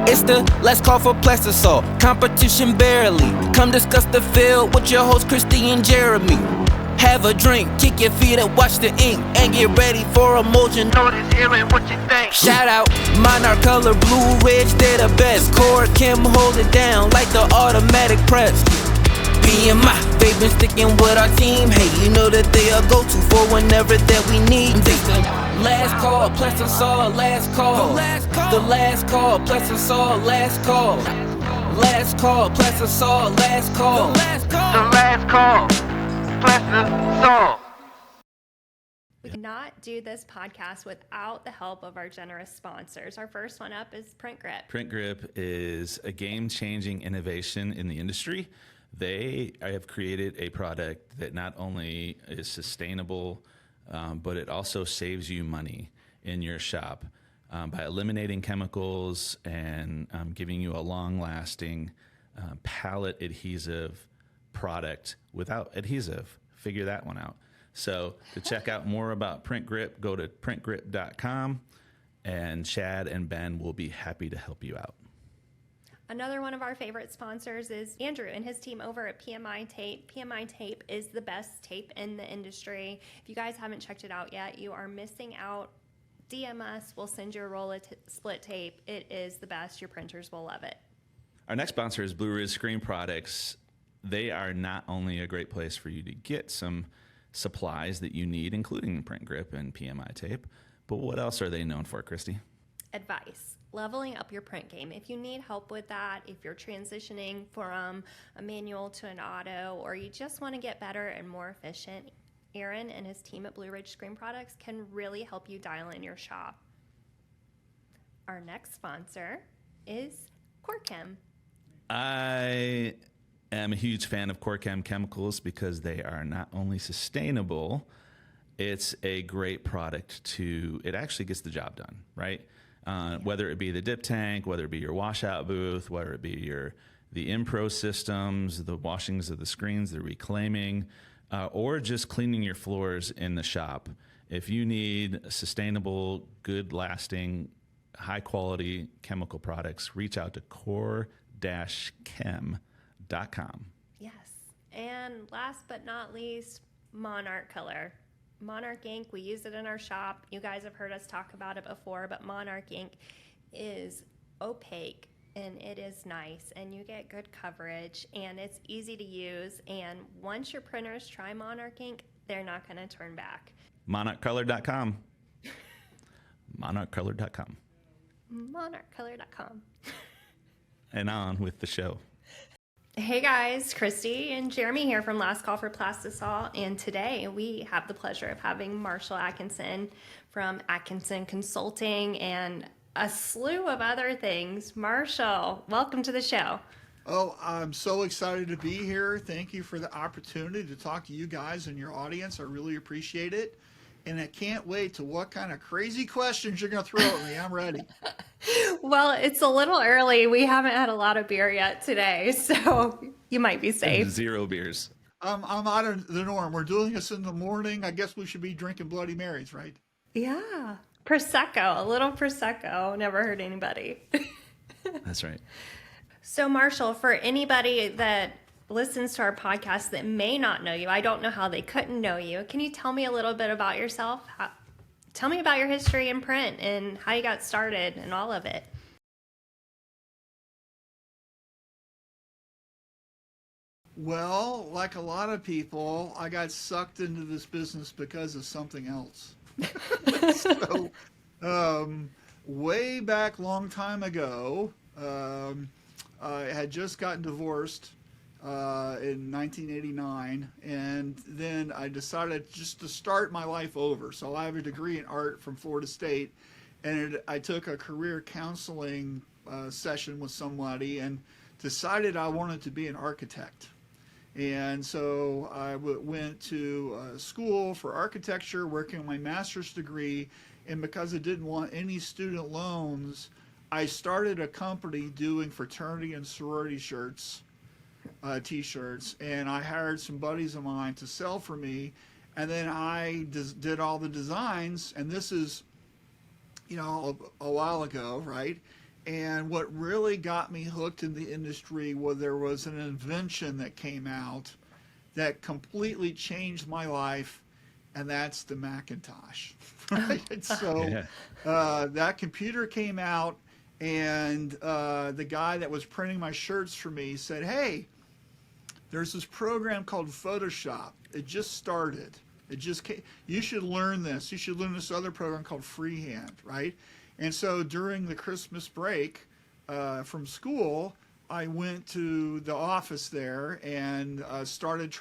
It's the last call for Plastisol, competition barely. Come discuss the field with your host Christy and Jeremy. Have a drink, kick your feet up, watch the ink, and get ready for emotion. Notice hearing what you think. Shout out, Monarch Color, Blue Ridge, they're the best. Core Kim hold it down like the automatic press. BMI, they've been sticking with our team. Hey, you know that they are go-to for whenever that we need. Last call, Plastisol, last call. The last call, Plastisol, last call. Last call, Plastisol, last call. The last call, Plastisol. We cannot do this podcast without the help of our generous sponsors. Our first one up is Print Grip. Print Grip is a game-changing innovation in the industry. They have created a product that not only is sustainable, but it also saves you money in your shop by eliminating chemicals and giving you a long-lasting palette adhesive product without adhesive. Figure that one out. So to check out more about Print Grip, go to printgrip.com, and Chad and Ben will be happy to help you out. Another one of our favorite sponsors is Andrew and his team over at PMI Tape. PMI Tape is the best tape in the industry. If you guys haven't checked it out yet, you are missing out. DM us. We'll send you a roll of split tape. It is the best. Your printers will love it. Our next sponsor is Blue Ridge Screen Products. They are not only a great place for you to get some supplies that you need, including Print Grip and PMI Tape, but what else are they known for, Christy? Advice. Leveling up your print game. If you need help with that, if you're transitioning from a manual to an auto, or you just want to get better and more efficient, Aaron and his team at Blue Ridge Screen Products can really help you dial in your shop. Our next sponsor is CoreChem. I am a huge fan of CoreChem chemicals because they are not only sustainable, it's a great product it actually gets the job done, right? Whether it be the dip tank, whether it be your washout booth, whether it be the Impro systems, the washings of the screens, the reclaiming, or just cleaning your floors in the shop. If you need sustainable, good lasting, high quality chemical products, reach out to core-chem.com. Yes. And last but not least, Monarch Color. Monarch ink, we use it in our shop. You guys have heard us talk about it before, but Monarch ink is opaque and it is nice and you get good coverage and it's easy to use. And once your printers try Monarch ink, they're not going to turn back. Monarchcolor.com. Monarchcolor.com. Monarchcolor.com. And on with the show. Hey guys, Christy and Jeremy here from Last Call for Plastisol, and today we have the pleasure of having Marshall Atkinson from Atkinson Consulting and a slew of other things. Marshall, welcome to the show. Oh, I'm so excited to be here. Thank you for the opportunity to talk to you guys and your audience. I really appreciate it. And I can't wait to what kind of crazy questions you're going to throw at me. I'm ready. Well, it's a little early. We haven't had a lot of beer yet today, so you might be safe. 0 beers. I'm out of the norm. We're doing this in the morning. I guess we should be drinking Bloody Marys, right? Yeah. Prosecco, a little Prosecco. Never hurt anybody. That's right. So, Marshall, for anybody that listens to our podcast that may not know you, I don't know how they couldn't know you. Can you tell me a little bit about yourself? Tell me about your history in print and how you got started and all of it. Well, like a lot of people, I got sucked into this business because of something else. So, way back long time ago, I had just gotten divorced in 1989, and then I decided just to start my life over. So I have a degree in art from Florida State, and I took a career counseling session with somebody and decided I wanted to be an architect. And so I went to school for architecture, working on my master's degree, and because I didn't want any student loans, I started a company doing fraternity and sorority shirts, t-shirts, and I hired some buddies of mine to sell for me, and then I did all the designs, and this is, you know, a while ago, right? And what really got me hooked in the industry was there was an invention that came out that completely changed my life, and that's the Macintosh. Right? So that computer came out, and the guy that was printing my shirts for me said, hey, there's this program called Photoshop. It just started. It just came. You should learn this. You should learn this other program called Freehand, right? And so during the Christmas break from school, I went to the office there and started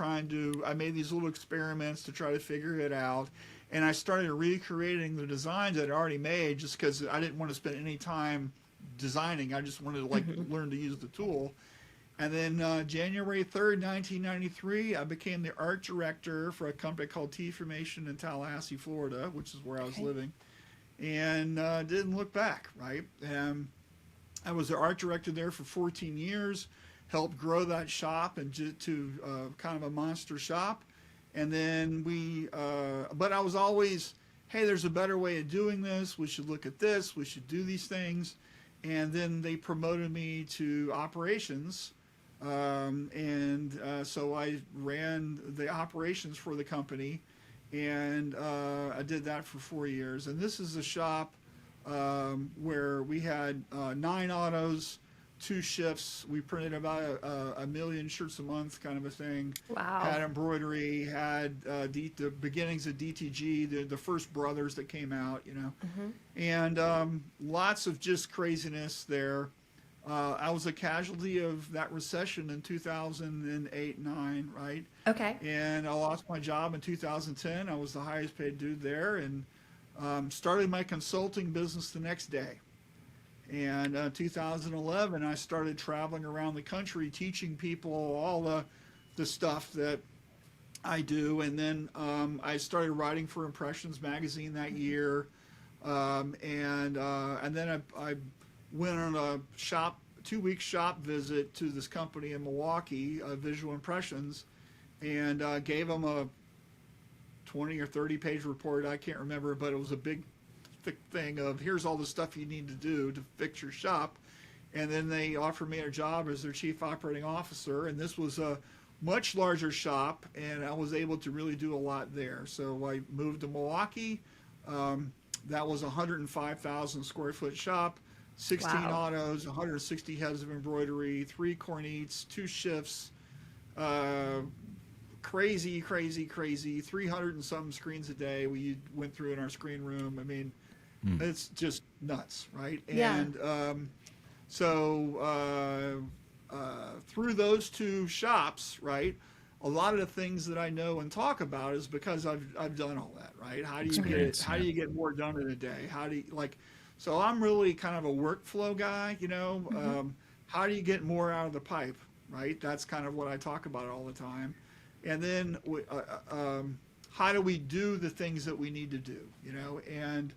I made these little experiments to try to figure it out. And I started recreating the designs that I'd already made just because I didn't want to spend any time designing. I just wanted to learn to use the tool. And then January 3rd, 1993, I became the art director for a company called T Formation in Tallahassee, Florida, which is where I was living. And didn't look back, right? I was the art director there for 14 years, helped grow that shop to kind of a monster shop. And then but I was always, hey, there's a better way of doing this. We should look at this. We should do these things. And then they promoted me to operations. So I ran the operations for the company. And I did that for 4 years. And this is a shop where we had 9 autos, 2 shifts. We printed about a million shirts a month, kind of a thing. Wow. Had embroidery, had the beginnings of DTG, the first brothers that came out, you know. And lots of just craziness there. I was a casualty of that recession in 2008-9, right? Okay. And I lost my job in 2010. I was the highest paid dude there, and started my consulting business the next day. And 2011, I started traveling around the country teaching people all the stuff that I do. And then I started writing for Impressions magazine that year. And then I went on a 2-week shop visit to this company in Milwaukee, Visual Impressions, and gave them a 20 or 30 page report. I can't remember, but it was a big thick thing of here's all the stuff you need to do to fix your shop. And then they offered me a job as their chief operating officer, and this was a much larger shop, and I was able to really do a lot there. So I moved to Milwaukee. That was a 105,000 square foot shop, 16 autos, 160 heads of embroidery, 3 cornettes, 2 shifts, crazy, 300 and some screens a day we went through in our screen room. I mean, it's just nuts, right? Yeah. And so through those 2 shops, right, a lot of the things that I know and talk about is because I've done all that, right? How do you get it? How do you get more done in a day? How do you so I'm really kind of a workflow guy, you know. How do you get more out of the pipe, right? That's kind of what I talk about all the time. And then how do we do the things that we need to do, you know? And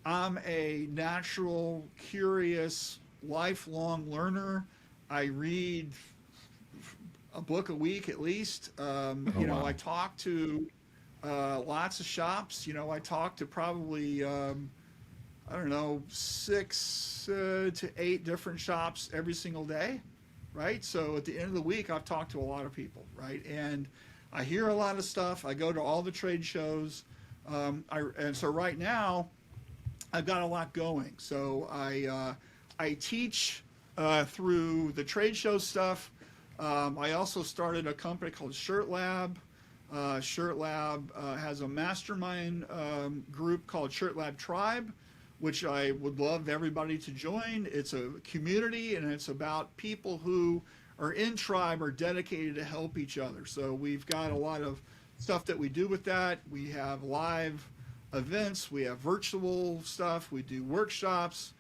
I'm a natural, curious, lifelong learner. I read a book a week at least. You know, I talk to lots of shops. You know, I talk to probably, I don't know, 6 to 8 different shops every single day, right? So at the end of the week, I've talked to a lot of people, right? And I hear a lot of stuff. I go to all the trade shows. And so right now, I've got a lot going. So I teach through the trade show stuff. I also started a company called Shirt Lab. Shirt Lab has a mastermind group called Shirt Lab Tribe, which I would love everybody to join. It's a community, and it's about people who are in tribe are dedicated to help each other. So we've got a lot of stuff that we do with that. We have live events. We have virtual stuff. We do workshops.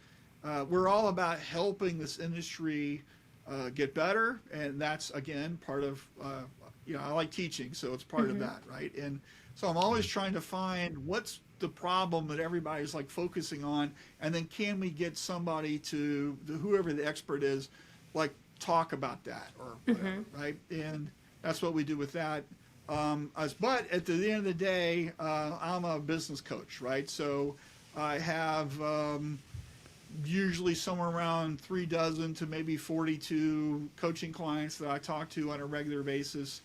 We're all about helping this industry get better, and that's, again, part of, you know, I like teaching, so it's part of that, right? And so I'm always trying to find what's the problem that everybody's like focusing on, and then can we get somebody to, whoever the expert is, like talk about that or whatever, right? And that's what we do with that. But at the end of the day, I'm a business coach, right? So I have usually somewhere around 3 dozen to maybe 42 coaching clients that I talk to on a regular basis.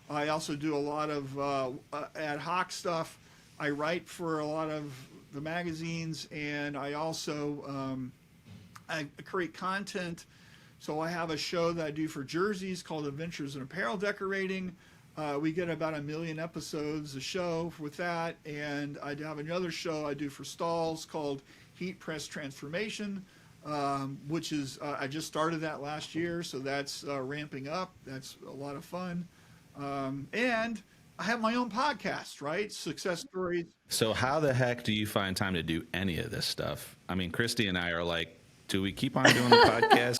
I also do a lot of ad hoc stuff. I write for a lot of the magazines, and I also I create content. So I have a show that I do for jerseys called Adventures in Apparel Decorating. We get about 1 million episodes a show with that, and I have another show I do for stalls called Heat Press Transformation, which is I just started that last year, so that's ramping up. That's a lot of fun, and I have my own podcast, right? Success Stories. So how the heck do you find time to do any of this stuff? I mean, Christy and I are like, do we keep on doing the podcast?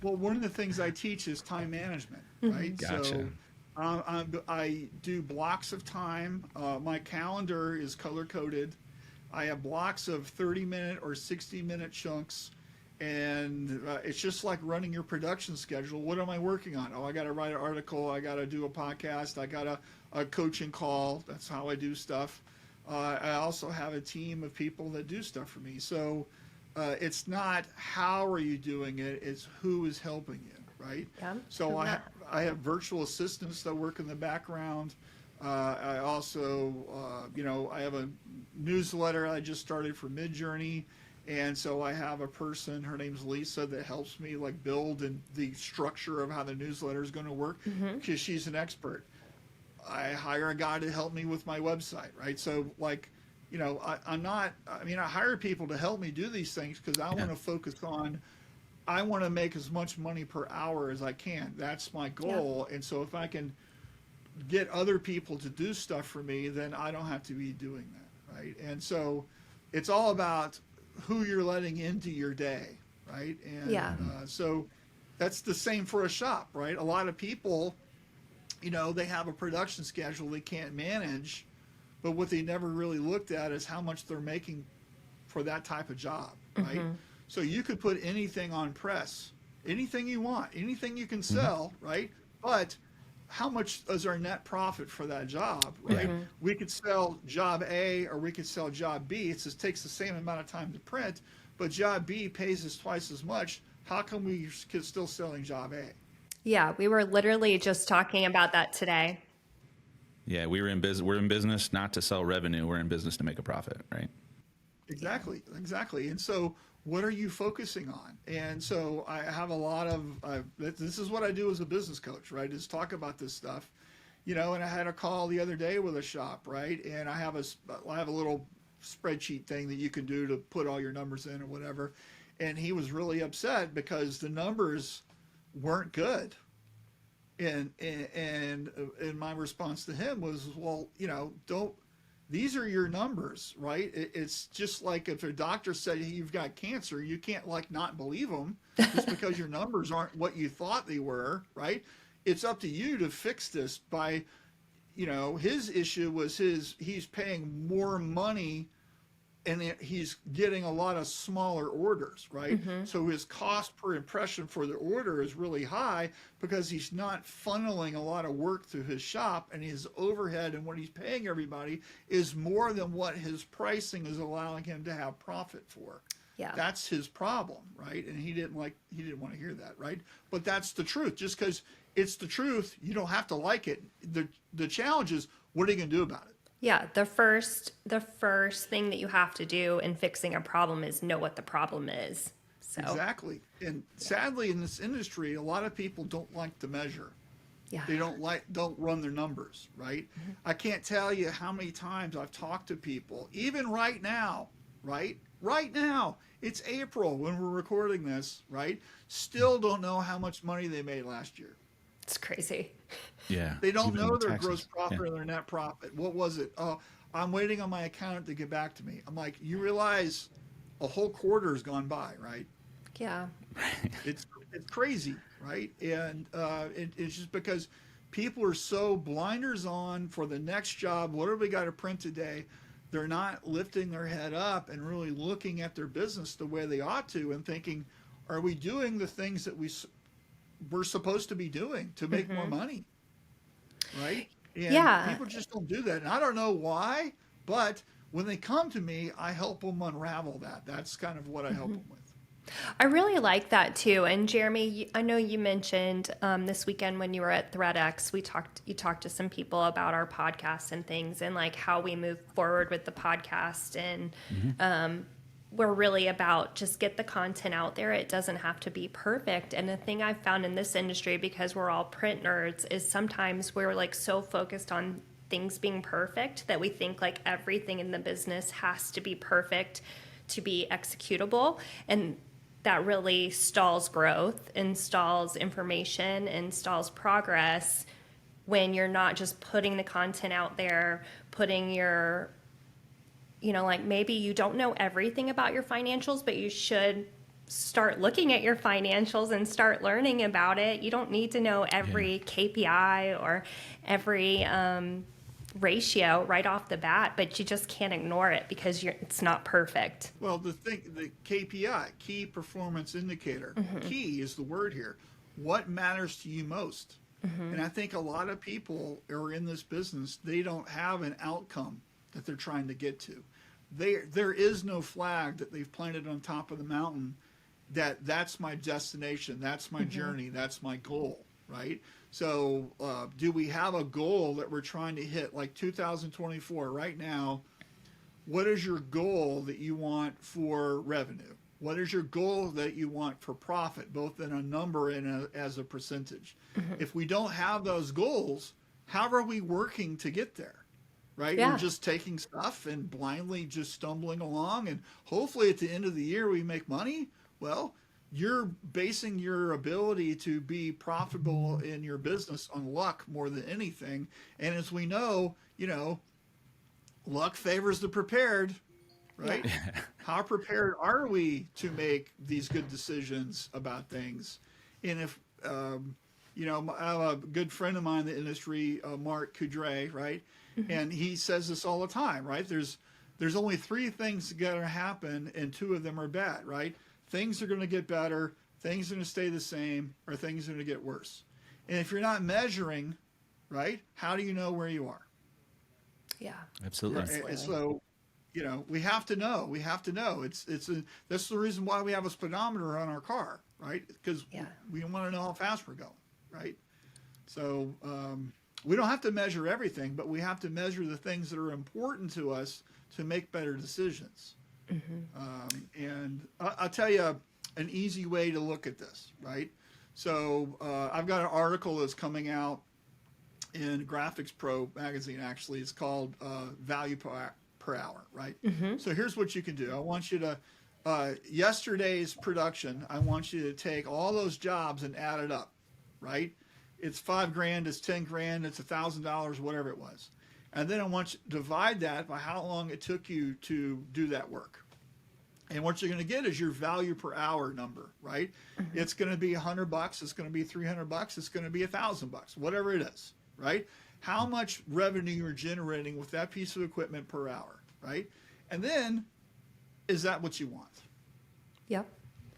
Well, one of the things I teach is time management, right? Gotcha. So I do blocks of time. My calendar is color coded. I have blocks of 30-minute or 60-minute chunks, and it's just like running your production schedule. What am I working on? Oh, I got to write an article. I got to do a podcast. I got a coaching call. That's how I do stuff. I also have a team of people that do stuff for me. So it's not how are you doing it, it's who is helping you, right? Yeah. So I have virtual assistants that work in the background. I also, I have a newsletter I just started for Midjourney. And so I have a person, her name's Lisa, that helps me like build and the structure of how the newsletter is going to work because she's an expert. I hire a guy to help me with my website, right? So like, I hire people to help me do these things because I want to focus on, I want to make as much money per hour as I can. That's my goal. Yeah. And so if I can get other people to do stuff for me, then I don't have to be doing that, right? And so it's all about who you're letting into your day, right? And so that's the same for a shop, right? A lot of people, they have a production schedule they can't manage, but what they never really looked at is how much they're making for that type of job, right? So you could put anything on press, anything you want, anything you can sell, right? But how much is our net profit for that job, right? We could sell job A or we could sell job B. It just takes the same amount of time to print, but job B pays us twice as much. How come we still selling job A? Yeah, we were literally just talking about that today. Yeah, we're in business not to sell revenue. We're in business to make a profit, right? Exactly. And so what are you focusing on? And so I have a lot of, this is what I do as a business coach, right? Is talk about this stuff, and I had a call the other day with a shop, right? And I have a little spreadsheet thing that you can do to put all your numbers in or whatever. And he was really upset because the numbers weren't good. And my response to him was, well, these are your numbers, right? It's just like if a doctor said, hey, you've got cancer, you can't not believe them just because your numbers aren't what you thought they were, right? It's up to you to fix this by, his issue was he's paying more money and he's getting a lot of smaller orders, right? So his cost per impression for the order is really high because he's not funneling a lot of work through his shop, and his overhead and what he's paying everybody is more than what his pricing is allowing him to have profit for. Yeah. That's his problem, right? And he didn't want to hear that, right? But that's the truth. Just because it's the truth, you don't have to like it. The challenge is, what are you going to do about it? Yeah, the first thing that you have to do in fixing a problem is know what the problem is. So. Exactly. And sadly in this industry, a lot of people don't like to measure. Yeah. They don't run their numbers, right? I can't tell you how many times I've talked to people, even right now, right? Right now, it's April when we're recording this, right? Still don't know how much money they made last year. It's crazy. Yeah. They don't know their gross profit or their net profit. What was it? Oh, I'm waiting on my accountant to get back to me. I'm like, you realize a whole quarter has gone by, right? Yeah. It's crazy, right? And it's just because people are so blinders on for the next job. What have we got to print today? They're not lifting their head up and really looking at their business the way they ought to and thinking, are we doing the things that we're supposed to be doing to make more money, right? And people just don't do that. And I don't know why, but when they come to me, I help them unravel that. That's kind of what I help them with. I really like that too. And Jeremy, I know you mentioned this weekend when you were at ThreadX, you talked to some people about our podcast and things, and like how we move forward with the podcast. And we're really about just get the content out there. It doesn't have to be perfect. And the thing I've found in this industry, because we're all print nerds, is sometimes we're like so focused on things being perfect that we think like everything in the business has to be perfect to be executable. And that really stalls growth and stalls information and stalls progress when you're not just putting the content out there, putting your, like maybe you don't know everything about your financials, but you should start looking at your financials and start learning about it. You don't need to know every KPI or every ratio right off the bat, but you just can't ignore it because it's not perfect. Well, the KPI, key performance indicator, key is the word here. What matters to you most? And I think a lot of people are in this business, they don't have an outcome that they're trying to get to. There is no flag that they've planted on top of the mountain that's my destination, that's my journey, that's my goal, right? So do we have a goal that we're trying to hit, like 2024 right now? What is your goal that you want for revenue? What is your goal that you want for profit, both in a number and as a percentage? If we don't have those goals, how are we working to get there? Right? Yeah. We're just taking stuff and blindly just stumbling along, and hopefully at the end of the year we make money. Well, you're basing your ability to be profitable in your business on luck more than anything. And as we know, luck favors the prepared, right? Yeah. How prepared are we to make these good decisions about things? And if, I have a good friend of mine in the industry, Mark Coudray, right? And he says this all the time, right? There's only 3 things that are going to happen, and 2 of them are bad, right? Things are going to get better, things are going to stay the same, or things are going to get worse. And if you're not measuring, right, how do you know where you are? Yeah. Absolutely. Right? So, we have to know. We have to know. That's the reason why we have a speedometer on our car, right? Because we want to know how fast we're going, right? So we don't have to measure everything, but we have to measure the things that are important to us to make better decisions. And I'll tell you an easy way to look at this, right? So I've got an article that's coming out in Graphics Pro magazine, actually. It's called Value per Hour, right? So here's what you can do. I want you to, yesterday's production, I want you to take all those jobs and add it up, right? It's $5,000, it's $10,000, it's $1,000, whatever it was. And then I want you to divide that by how long it took you to do that work. And what you're going to get is your value per hour number, right? It's going to be $100, it's going to be $300, it's going to be $1,000, whatever it is, right? How much revenue you're generating with that piece of equipment per hour, right? And then, is that what you want? Yep.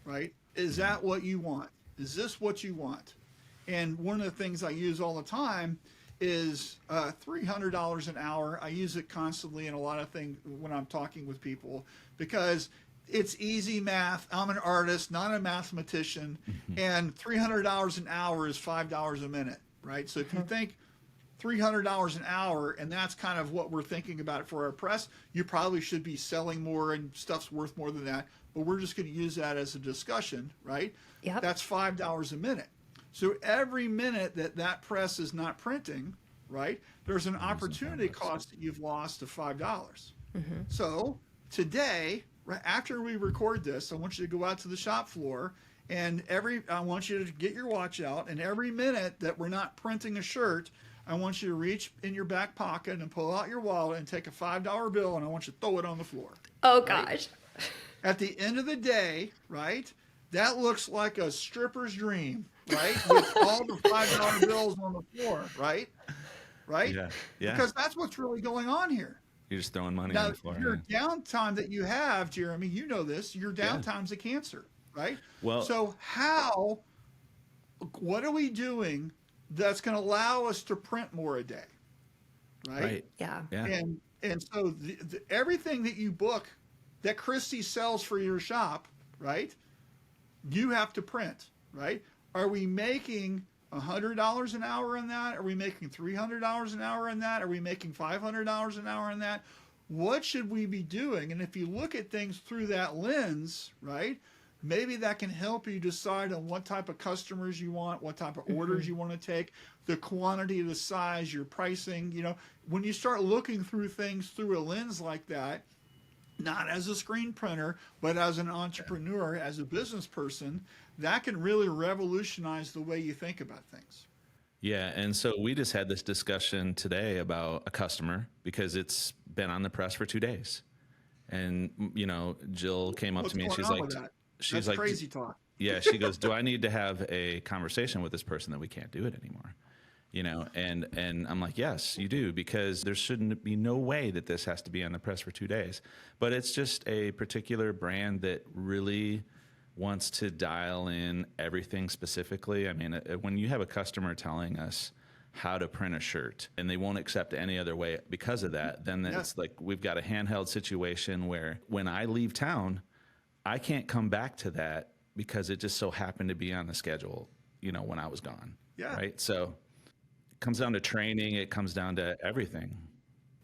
Right? Is that what you want? Is this what you want? And one of the things I use all the time is $300 an hour. I use it constantly in a lot of things when I'm talking with people because it's easy math. I'm an artist, not a mathematician, and $300 an hour is $5 a minute, right? So if you think $300 an hour, and that's kind of what we're thinking about for our press, you probably should be selling more and stuff's worth more than that, but we're just going to use that as a discussion, right? Yep. That's $5 a minute. So every minute that press is not printing, right, there's an opportunity cost that you've lost of $5. So today, right after we record this, I want you to go out to the shop floor, and I want you to get your watch out, and every minute that we're not printing a shirt, I want you to reach in your back pocket and pull out your wallet and take a $5 bill, and I want you to throw it on the floor. Oh, gosh. At the end of the day, right, that looks like a stripper's dream, right? With all the $5 bills on the floor, right? Right? Yeah. Because that's what's really going on here. You're just throwing money Now, on the floor. your downtime that you have, Jeremy, you know this, your downtime's a cancer, right? Well, so what are we doing that's going to allow us to print more a day, right? Yeah. And so everything that you book that Christy sells for your shop, right? you have to print, right? Are we making $100 an hour in that? Are we making $300 an hour in that? Are we making $500 an hour in that? What should we be doing? And if you look at things through that lens, right, maybe that can help you decide on what type of customers you want, what type of orders you want to take, the quantity, the size, your pricing. You know, when you start looking through things through a lens like that, not as a screen printer, but as an entrepreneur, as a business person, that can really revolutionize the way you think about things. Yeah, and so we just had this discussion today about a customer because it's been on the press for 2 days. And, you know, Jill came up to me and she's like, That's crazy talk. Yeah, she goes, do I need to have a conversation with this person that we can't do it anymore? You know, and I'm like, yes, you do, because there shouldn't be no way that this has to be on the press for 2 days. But it's just a particular brand that really wants to dial in everything specifically. I mean, when you have a customer telling us how to print a shirt and they won't accept any other way because of that, then it's like we've got a handheld situation where when I leave town, I can't come back to that because it just so happened to be on the schedule, you know, when I was gone. Yeah. Right. So it comes down to training. It comes down to everything.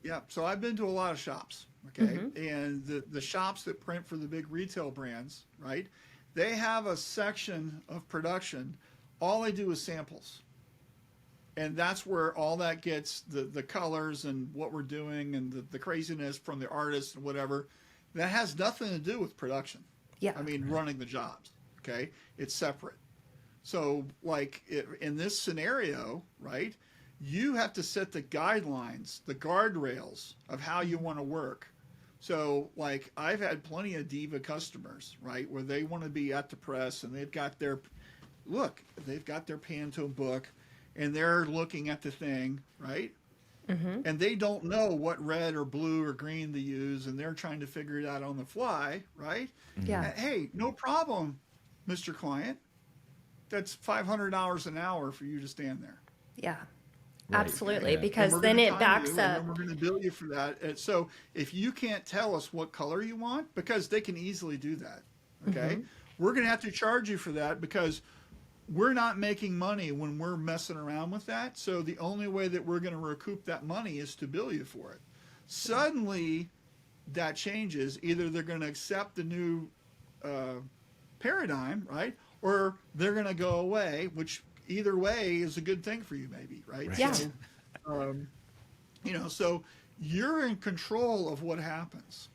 Yeah. So I've been to a lot of shops. Okay. And the shops that print for the big retail brands, right, they have a section of production. All they do is samples. And that's where all that gets the colors and what we're doing and the craziness from the artists and whatever. That has nothing to do with production. Yeah. I mean, running the jobs. Okay. It's separate. So like in this scenario, right, you have to set the guidelines, the guardrails of how you want to work. So like I've had plenty of diva customers, right, where they want to be at the press and they've got their Pantone book and they're looking at the thing, right? And they don't know what red or blue or green to use, and they're trying to figure it out on the fly, right? Yeah. Hey, no problem, Mr. Client. That's $500 an hour for you to stand there. Yeah. Right. Absolutely, Yeah. because then it backs up. And then we're going to bill you for that. And so if you can't tell us what color you want, because they can easily do that, okay? We're going to have to charge you for that because we're not making money when we're messing around with that. So the only way that we're going to recoup that money is to bill you for it. Suddenly, that changes. Either they're going to accept the new paradigm, right? Or they're going to go away, which either way is a good thing for you, maybe, right? Yeah. So, you know, so you're in control of what happens,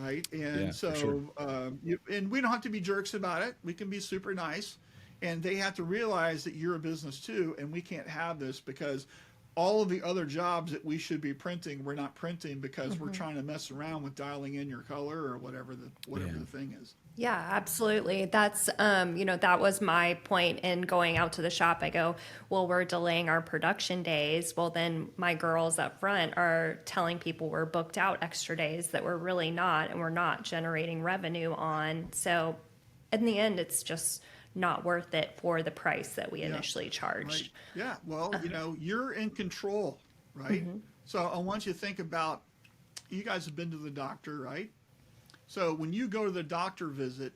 right? And Yeah, so, for sure. and we don't have to be jerks about it. We can be super nice. And they have to realize that you're a business too, and we can't have this because all of the other jobs that we should be printing, we're not printing because we're trying to mess around with dialing in your color or whatever the thing is. Yeah, absolutely. That's, you know, that was my point in going out to the shop. I go, well, we're delaying our production days. Well, then my girls up front are telling people we're booked out extra days that we're really not, and we're not generating revenue on. So in the end, it's just not worth it for the price that we initially charged. Right. Yeah. Well, you know, you're in control, right? So I want you to think about, you guys have been to the doctor, right? So when you go to the doctor visit,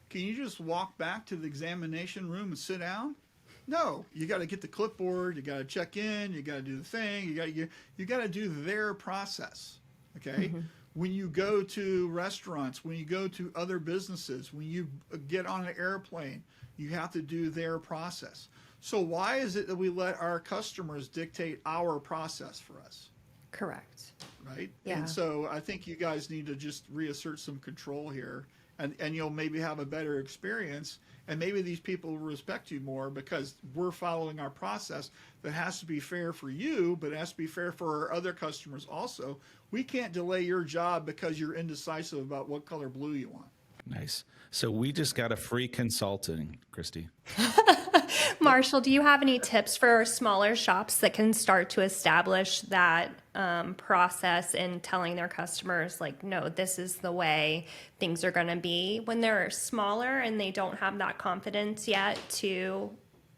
can you just walk back to the examination room and sit down? No, you got to get the clipboard, you got to check in, you got to do the thing, you got to do their process. Okay? When you go to restaurants, when you go to other businesses, when you get on an airplane, you have to do their process. So why is it that we let our customers dictate our process for us? Correct. Right? Yeah. And so I think you guys need to just reassert some control here, and you'll maybe have a better experience, and maybe these people will respect you more because we're following our process that has to be fair for you, but it has to be fair for our other customers also. We can't delay your job because you're indecisive about what color blue you want. Nice. So we just got a free consulting, Christy. Marshall, do you have any tips for smaller shops that can start to establish that process in telling their customers, like, no, this is the way things are going to be when they're smaller and they don't have that confidence yet to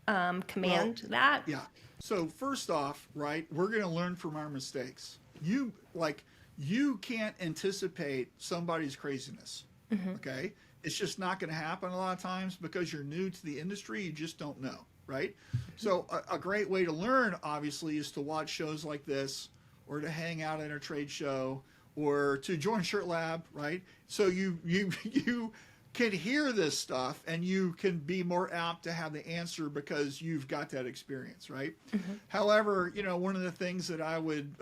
command that? Yeah. So first off, right, we're going to learn from our mistakes. You can't anticipate somebody's craziness. Okay? it's just not going to happen a lot of times because you're new to the industry. You just don't know, right? So a great way to learn, obviously, is to watch shows like this, or to hang out at a trade show, or to join Shirt Lab, right? So you can hear this stuff, and you can be more apt to have the answer because you've got that experience, right? However, one of the things that I would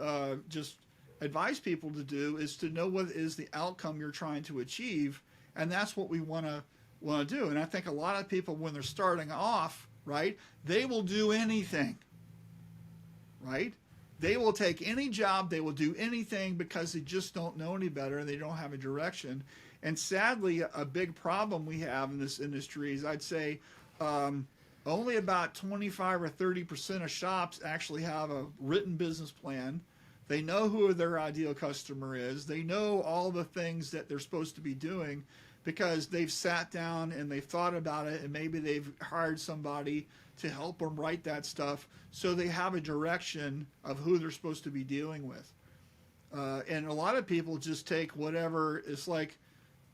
just advise people to do is to know what is the outcome you're trying to achieve, and that's what we want to do. And I think a lot of people, when they're starting off, right, they will do anything, right? They will take any job, they will do anything because they just don't know any better and they don't have a direction. And sadly, a big problem we have in this industry is, I'd say, only about 25 or 30% of shops actually have a written business plan. They know who their ideal customer is. They know all the things that they're supposed to be doing because they've sat down and they've thought about it, and maybe they've hired somebody to help them write that stuff, so they have a direction of who they're supposed to be dealing with. And a lot of people just take whatever, it's like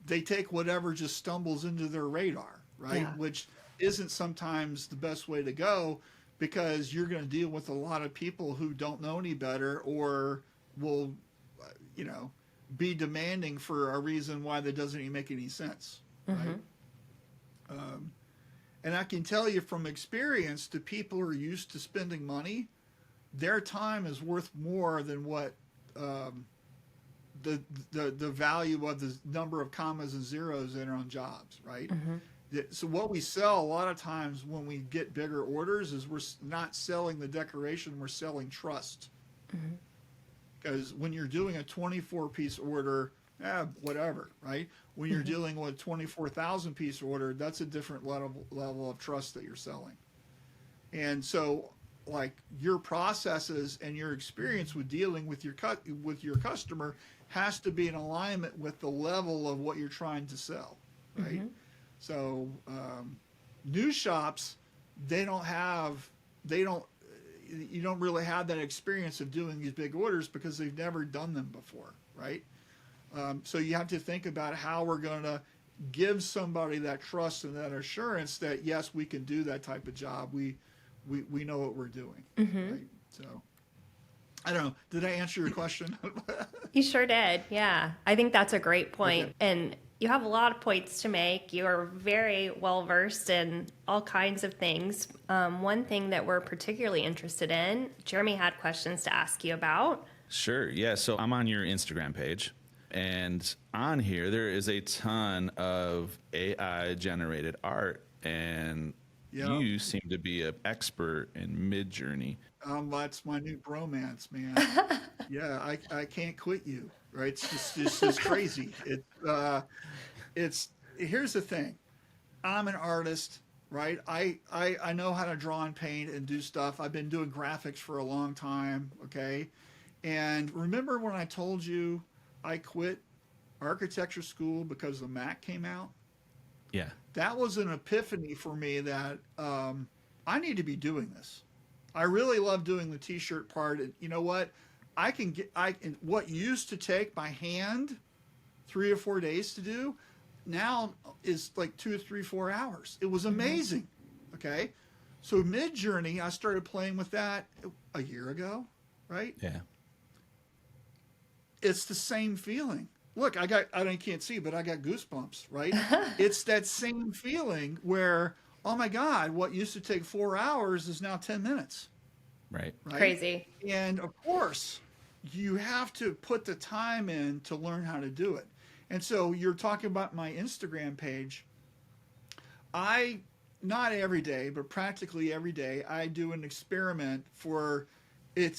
they take whatever just stumbles into their radar, right? Yeah. Which isn't sometimes the best way to go, because you're going to deal with a lot of people who don't know any better, or will, be demanding for a reason why that doesn't even make any sense, right? And I can tell you from experience, the people who are used to spending money, their time is worth more than what the value of the number of commas and zeros that are on jobs, right? So what we sell a lot of times when we get bigger orders is we're not selling the decoration, we're selling trust. Because when you're doing a 24-piece order, whatever, right? When you're dealing with a 24,000-piece order, that's a different level of trust that you're selling. And so, like, your processes and your experience with dealing with your customer has to be in alignment with the level of what you're trying to sell, right? So new shops, you don't really have that experience of doing these big orders because they've never done them before, right? So you have to think about how we're going to give somebody that trust and that assurance that, yes, we can do that type of job. We know what we're doing, right? So I don't know. Did I answer your question? You sure did. Yeah. I think that's a great point. Okay. And you have a lot of points to make. You are very well versed in all kinds of things. One thing that we're particularly interested in, Jeremy had questions to ask you about. Sure. Yeah. So I'm on your Instagram page, and on here there is a ton of AI generated art, and you seem to be an expert in Midjourney. That's my new bromance, man. Yeah, I can't quit you, right? It's just crazy. Here's the thing. I'm an artist, right? I know how to draw and paint and do stuff. I've been doing graphics for a long time, okay? And remember when I told you I quit architecture school because the Mac came out? Yeah. That was an epiphany for me that I need to be doing this. I really love doing the t-shirt part. And you know what? What used to take my hand 3 or 4 days to do now is like 2 or 3, 4 hours. It was amazing. Okay. So Midjourney, I started playing with that a year ago, right? Yeah. It's the same feeling. Look, I can't see, but I got goosebumps, right? It's that same feeling where, oh my God, what used to take 4 hours is now 10 minutes. Right. Crazy. And of course, you have to put the time in to learn how to do it. And so you're talking about my Instagram page. Not every day, but practically every day, I do an experiment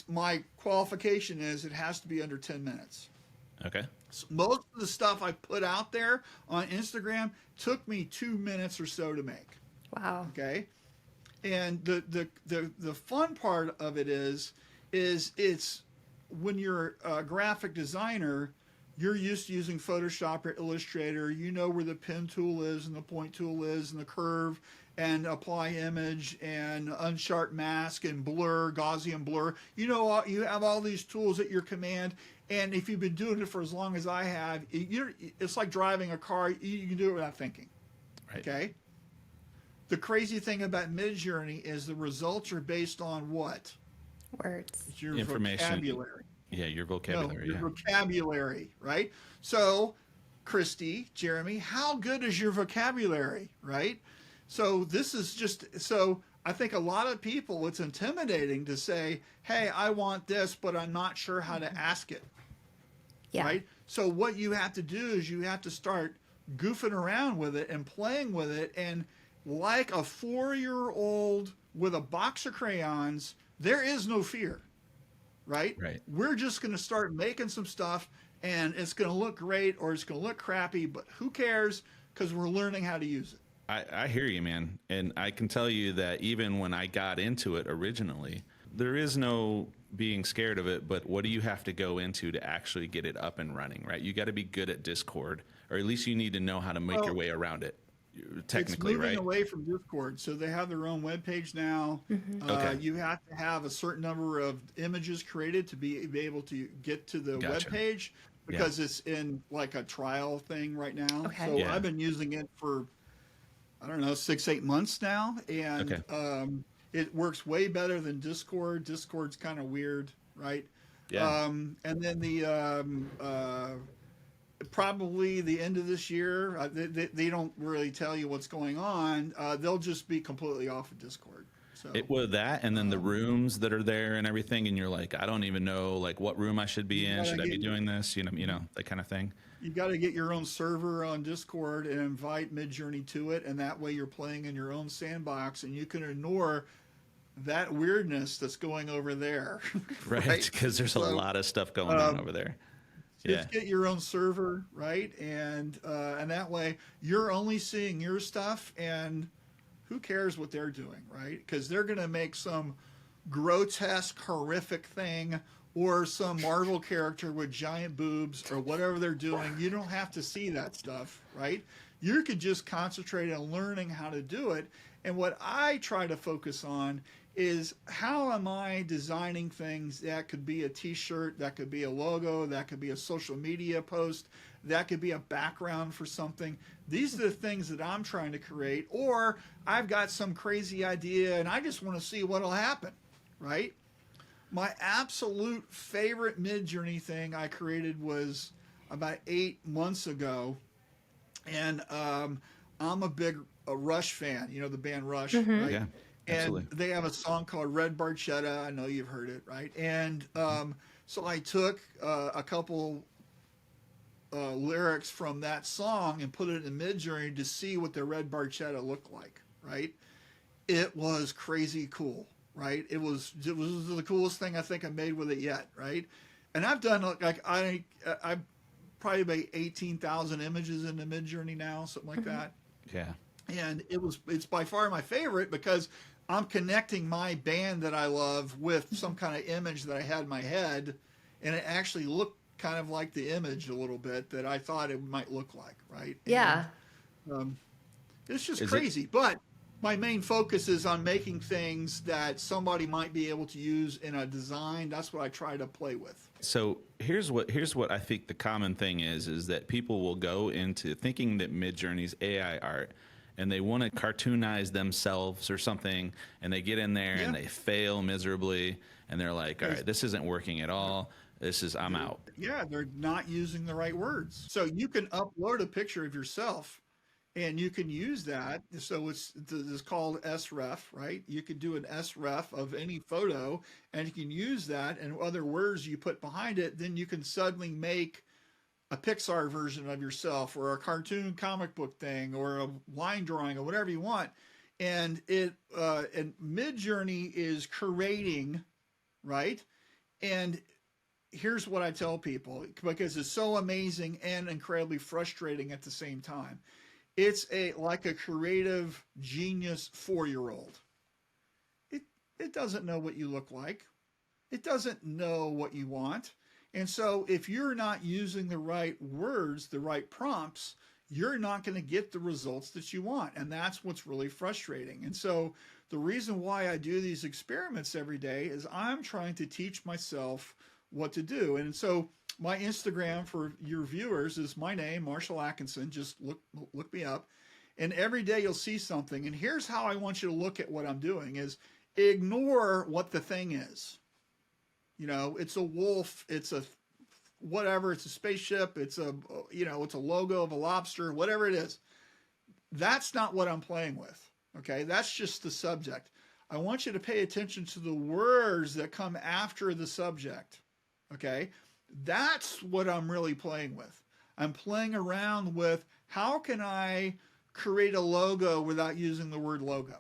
my qualification is it has to be under 10 minutes. Okay. So most of the stuff I put out there on Instagram took me 2 minutes or so to make. Wow. Okay. And the fun part of it is it's when you're a graphic designer, you're used to using Photoshop or Illustrator. You know where the pen tool is and the point tool is and the curve and apply image and unsharp mask and blur, Gaussian blur. You know, you have all these tools at your command. And if you've been doing it for as long as I have, it's like driving a car. You can do it without thinking. Right. Okay. The crazy thing about Midjourney is the results are based on what? Words. It's your Information. vocabulary. Yeah, your vocabulary. No, your vocabulary, right? So, Christy, Jeremy, how good is your vocabulary, right? So this is just, so I think a lot of people, it's intimidating to say, hey, I want this, but I'm not sure how to ask it. Yeah. Right? So what you have to do is you have to start goofing around with it and playing with it. And like a 4-year-old with a box of crayons, there is no fear, right? Right. We're just going to start making some stuff and it's going to look great or it's going to look crappy, but who cares? Because we're learning how to use it. I hear you, man. And I can tell you that even when I got into it originally, there is no being scared of it, but what do you have to go into to actually get it up and running, right? You got to be good at Discord, or at least you need to know how to make your way around it, technically, it's moving right? away from Discord. So they have their own webpage now. Okay. You have to have a certain number of images created to be able to get to the Gotcha. webpage because it's in like a trial thing right now. Okay. So Yeah. I've been using it for, I don't know, 6-8 months now. And it works way better than Discord. Discord's kind of weird, right? Yeah. And then probably the end of this year, they don't really tell you what's going on. They'll just be completely off of Discord. So It with that, and then the rooms that are there and everything, and you're like, I don't even know like what room I should be in. gotta Should I be get- doing this? You know, that kind of thing. you got to get your own server on Discord and invite Midjourney to it, and that way you're playing in your own sandbox, and you can ignore that weirdness that's going over there. Right, because there's a So, lot of stuff going on over there. Just get your own server, right? And that way you're only seeing your stuff, and who cares what they're doing, right? Because they're going to make some grotesque, horrific thing or some Marvel character with giant boobs or whatever they're doing. You don't have to see that stuff, right? You could just concentrate on learning how to do it. And what I try to focus on is how am I designing things that could be a t-shirt, that could be a logo, that could be a social media post, that could be a background for something. These are the things that I'm trying to create, or I've got some crazy idea and I just want to see what'll happen, right? My absolute favorite Midjourney thing I created was about 8 months ago. And I'm a big Rush fan, you know, the band Rush, right? Yeah, And absolutely. they have a song called Red Barchetta. I know you've heard it, right? And so I took a couple lyrics from that song and put it in Midjourney to see what the Red Barchetta looked like, right? It was crazy cool, right? It was the coolest thing I think I made with it yet, right? And I've done like I probably about 18,000 images in the Midjourney now, something like that. Yeah. And it's by far my favorite because I'm connecting my band that I love with some kind of image that I had in my head, and it actually looked kind of like the image a little bit that I thought it might look like, right? Yeah. And, it's just Is crazy. But my main focus is on making things that somebody might be able to use in a design. That's what I try to play with. So here's what I think the common thing is that people will go into thinking that Midjourney's AI art, and they want to cartoonize themselves or something, and they get in there and they fail miserably, and they're like, all right, this isn't working at all. I'm out. Yeah, they're not using the right words. So you can upload a picture of yourself and you can use that. So it's called sref, right? You could do an sref of any photo and you can use that, and other words you put behind it, then you can suddenly make a Pixar version of yourself or a cartoon comic book thing or a line drawing or whatever you want. And and Midjourney is curating, right? And here's what I tell people, because it's so amazing and incredibly frustrating at the same time. It's like a creative genius 4-year-old. It doesn't know what you look like. It doesn't know what you want. And so if you're not using the right words, the right prompts, you're not going to get the results that you want. And that's what's really frustrating. And so the reason why I do these experiments every day is I'm trying to teach myself what to do. And so my Instagram for your viewers is my name, Marshall Atkinson. Just look me up. And every day you'll see something. And here's how I want you to look at what I'm doing is ignore what the thing is. You know, it's a wolf, it's a whatever, it's a spaceship, it's a, you know, it's a logo of a lobster, whatever it is. That's not what I'm playing with. Okay, that's just the subject. I want you to pay attention to the words that come after the subject. Okay, that's what I'm really playing with. I'm playing around with how can I create a logo without using the word logo?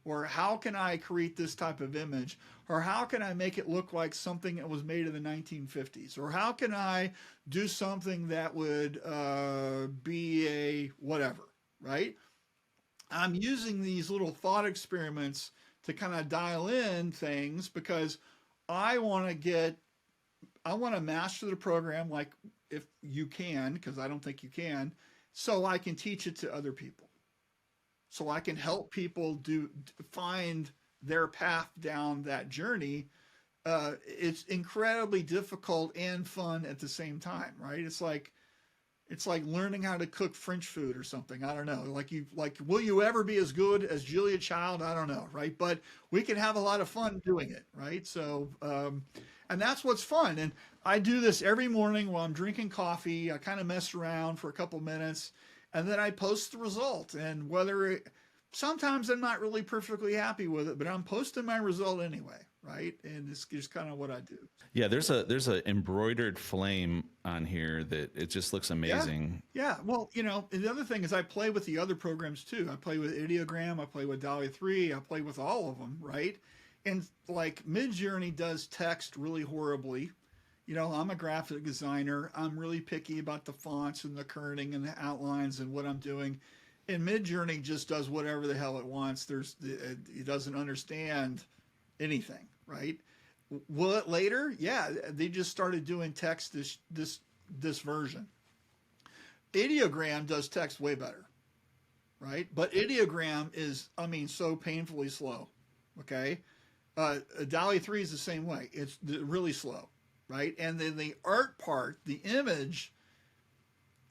Or how can I create this type of image? Or how can I make it look like something that was made in the 1950s? Or how can I do something that would be a whatever, right? I'm using these little thought experiments to kind of dial in things because I want to master the program like if you can, because I don't think you can, so I can teach it to other people. So I can help people find their path down that journey. It's incredibly difficult and fun at the same time, right? It's like learning how to cook French food or something. I don't know. Like, will you ever be as good as Julia Child? I don't know, right? But we can have a lot of fun doing it, right? So, and that's what's fun. And I do this every morning while I'm drinking coffee. I kind of mess around for a couple minutes, and then I post the result. And sometimes I'm not really perfectly happy with it, but I'm posting my result anyway, right? And it's just kind of what I do. Yeah, there's a embroidered flame on here that it just looks amazing. Yeah. Well, you know, and the other thing is I play with the other programs too. I play with Ideogram, I play with DALL-E 3, I play with all of them, right? And like Midjourney does text really horribly. You know, I'm a graphic designer. I'm really picky about the fonts and the kerning and the outlines and what I'm doing. And Midjourney just does whatever the hell it wants. It doesn't understand anything, right? Will it later? Yeah, they just started doing text this version. Ideogram does text way better, right? But Ideogram is, I mean, so painfully slow. Okay, DALL-E 3 is the same way. It's really slow, right? And then the art part, the image,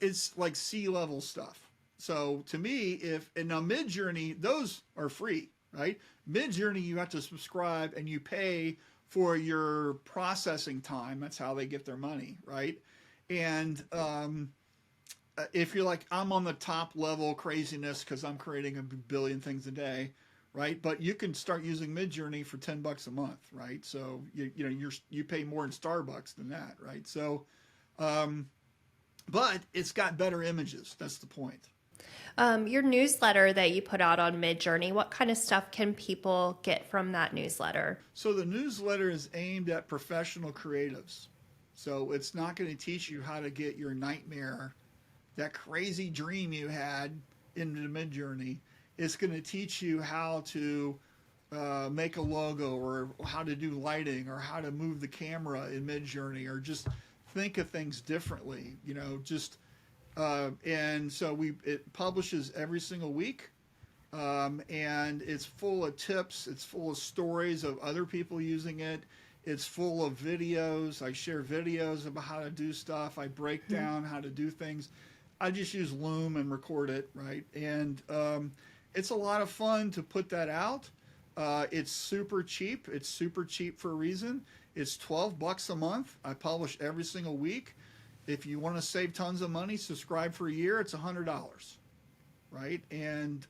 it's like C-level stuff. So to me, and now Midjourney, those are free, right? Midjourney, you have to subscribe and you pay for your processing time. That's how they get their money, right? And if you're like, I'm on the top level craziness because I'm creating a billion things a day, right? But you can start using Midjourney for $10 a month, right? So you pay more in Starbucks than that, right? So, but it's got better images. That's the point. Your newsletter that you put out on Midjourney, what kind of stuff can people get from that newsletter? So the newsletter is aimed at professional creatives. So it's not going to teach you how to get your nightmare, that crazy dream you had into Midjourney. It's going to teach you how to make a logo or how to do lighting or how to move the camera in Midjourney or just think of things differently, you know, just and so it publishes every single week, and it's full of tips. It's full of stories of other people using it. It's full of videos. I share videos about how to do stuff. I break down how to do things. I just use Loom and record it, right? And it's a lot of fun to put that out. It's super cheap. It's super cheap for a reason. It's $12 a month. I publish every single week. If you want to save tons of money, subscribe for a year. It's $100, right? And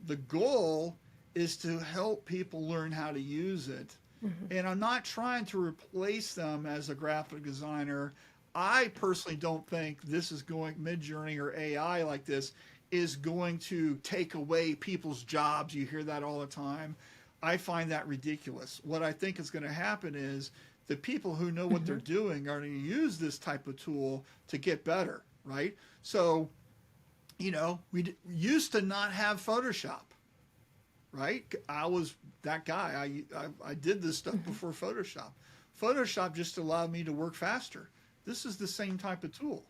the goal is to help people learn how to use it. Mm-hmm. And I'm not trying to replace them as a graphic designer. I personally don't think Midjourney or AI like this is going to take away people's jobs. You hear that all the time. I find that ridiculous. What I think is going to happen is the people who know what they're doing are going to use this type of tool to get better, right? So, you know, we used to not have Photoshop. right? I was that guy. I did this stuff before Photoshop. Photoshop just allowed me to work faster. This is the same type of tool,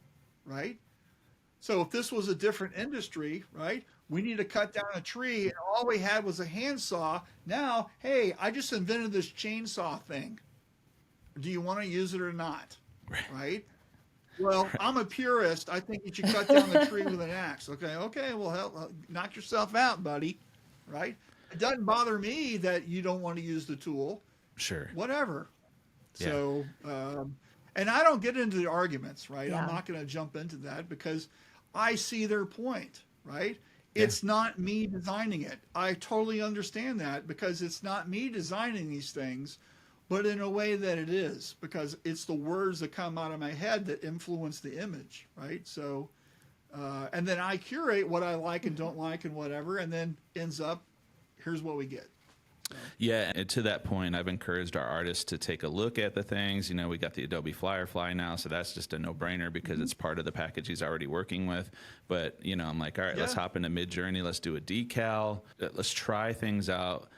right? So if this was a different industry, right? We need to cut down a tree and all we had was a handsaw. Now, hey, I just invented this chainsaw thing. Do you want to use it or not? Right? Well, I'm a purist. I think you should cut down the tree with an axe. Okay, well, hell, knock yourself out, buddy. Right? It doesn't bother me that you don't want to use the tool. Sure. Whatever. Yeah. So, and I don't get into the arguments, right? Yeah. I'm not going to jump into that because I see their point, right? It's not me designing it. I totally understand that because it's not me designing these things, but in a way that it is, because it's the words that come out of my head that influence the image, right? So, and then I curate what I like and don't like and whatever, and then ends up, here's what we get. Yeah, and to that point, I've encouraged our artists to take a look at the things. You know, we got the Adobe Firefly now, so that's just a no-brainer because it's part of the package he's already working with. But, you know, I'm like, all right, let's hop into Midjourney. Let's do a decal. Let's try things out.